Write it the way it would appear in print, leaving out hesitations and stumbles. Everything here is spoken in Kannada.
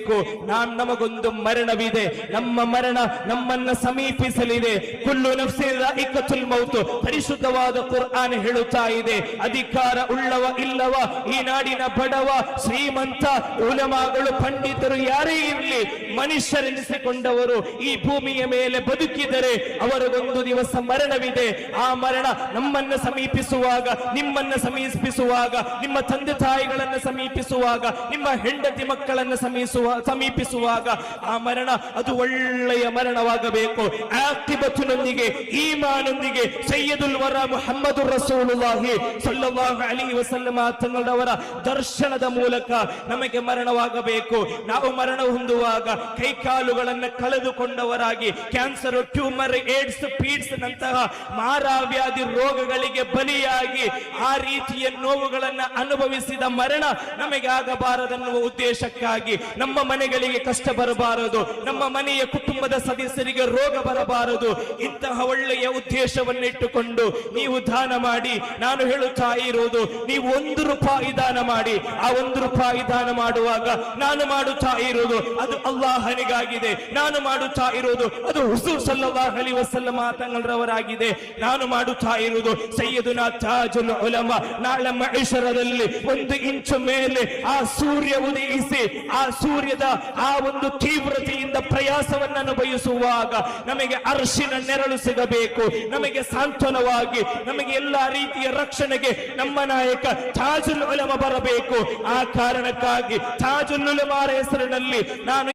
ಸಮೀಪಿಸಬೇಕು. ನಮಗೊಂದು ಮರಣವಿದೆ, ನಮ್ಮ ಮರಣ ನಮ್ಮನ್ನ ಸಮೀಪಿಸಲಿದೆ. ಕುಲ್ಲು ನಫ್ಸಿನ್ ದಾಯಿಕತುಲ್ ಮೌತ್ ಪರಿಶುದ್ಧವಾದ ಕುರ್ಆನ್ ಹೇಳುತ್ತಾ ಇದೆ. ಅಧಿಕಾರ ಉಳ್ಳವ ಇಲ್ಲವ, ಈ ನಾಡಿನ ಬಡವ ಶ್ರೀಮಂತ, ಉಲಮಾಗಳು ಪಂಡಿತರು ಯಾರೇ ಇರಲಿ, ಮನುಷ್ಯರೆನಿಸಿಕೊಂಡವರು ಈ ಭೂಮಿಯ ಮೇಲೆ ಬದುಕಿದರೆ ಅವರಿಗೊಂದು ದಿವಸ ಮರಣವಿದೆ. ಆ ಮರಣ ನಮ್ಮನ್ನು ಸಮೀಪಿಸುವಾಗ, ನಿಮ್ಮನ್ನು ಸಮೀಪಿಸುವಾಗ, ನಿಮ್ಮ ತಂದೆ ತಾಯಿಗಳನ್ನು ಸಮೀಪಿಸುವಾಗ, ನಿಮ್ಮ ಹೆಂಡತಿ ಮಕ್ಕಳನ್ನು ಸಮೀಪಿಸುವಾಗ ಆ ಮರಣ ಅದು ಒಳ್ಳೆಯ ಮರಣವಾಗಬೇಕು. ಆಕಿಬತ್ತಿನೊಂದಿಗೆ, ಈಮಾನೊಂದಿಗೆ, ಸಯ್ಯದುಲ್ ವರ ಮುಹಮ್ಮದುರ್ ರಸೂಲುಲ್ಲಾಹಿ ಸಲ್ಲಲ್ಲಾಹು ಅಲೈಹಿ ವಸಲ್ಲಮ ತನ್ನವರ ದರ್ಶನದ ಮೂಲಕ ನಮಗೆ ಮರಣವಾಗಬೇಕು. ನಾವು ಮರಣ ಹೊಂದುವಾಗ ಕೈಕಾಲುಗಳನ್ನು ಕಳೆದುಕೊಂಡವರಾಗಿ, ಕ್ಯಾನ್ಸರ್, ಟ್ಯೂಮರ್, ಏಡ್ಸ್, ಪೀಡ್ಸ್ ನಂತಹ ಮಾರಾವ್ಯಾಧಿ ರೋಗಗಳಿಗೆ ಬಲಿಯಾಗಿ ಆ ರೀತಿಯ ನೋವುಗಳನ್ನು ಅನುಭವಿಸಿದ ಮರಣ ನಮಗೆ ಆಗಬಾರದೆನ್ನುವ ಉದ್ದೇಶಕ್ಕಾಗಿ, ನಮ್ಮ ಮನೆಗಳಿಗೆ ಕಷ್ಟ ಬರಬಾರದು, ನಮ್ಮ ಮನೆಯ ಕುಟುಂಬದ ಸದಸ್ಯರಿಗೆ ರೋಗ ಬರಬಾರದು, ಇಂತಹ ಒಳ್ಳೆಯ ಉದ್ದೇಶವನ್ನಿಟ್ಟುಕೊಂಡು ನೀವು ದಾನ ಮಾಡಿ. ನಾನು ಹೇಳುತ್ತಾ ಇರುವುದು, ನೀವು ₹1 ದಾನ ಮಾಡಿ. ಆ ₹1 ದಾನ ಮಾಡುವಾಗ ನಾನು ಮಾಡುತ್ತಾ ಇರುವುದು ಅದು ಅಲ್ಲಾಹನಿಗಾಗಿದೆ. ನಾನು ಮಾಡುತ್ತಾ ಇರುವುದು ಅದು ಹುಜೂರ್ ಸಲ್ಲಲ್ಲಾಹು ಅಲೈಹಿ ವಸಲ್ಲಮ ತಂಗಳವರಾಗಿದೆ. ನಾನು ಮಾಡುತ್ತಾ ಇರುವುದು ಸಯ್ಯದುನಾ ತಾಜುಲ್ ಉಲಮಾ ನಾಳೆ ಮಹಶರದಲ್ಲಿ 1 ಇಂಚು ಮೇಲೆ ಆ ಸೂರ್ಯ ಉದಯಿಸಿ, ಆ ಸೂರ್ಯದ ಆ ಒಂದು ತೀವ್ರತೆಯಿಂದ ಪ್ರಯಾಸವನ್ನು ಅನುಭವಿಸುವಾಗ ನಮಗೆ ಅರ್ಶಿನ ನೆರಳು ಸಿಗಬೇಕು. ನಮಗೆ ಸಾಂತ್ವನವಾಗಿ, ನಮಗೆ ಎಲ್ಲಾ ರೀತಿಯ ರಕ್ಷಣೆಗೆ ನಮ್ಮ ನಾಯಕ ತಾಜುಲ್ ಉಲಮಾ ಬರಬೇಕು. ಆ ಕಾರಣಕ್ಕಾಗಿ ತಾಜುಲ್ ಉಲಮಾರ ಹೆಸರಿನಲ್ಲಿ ನಾನು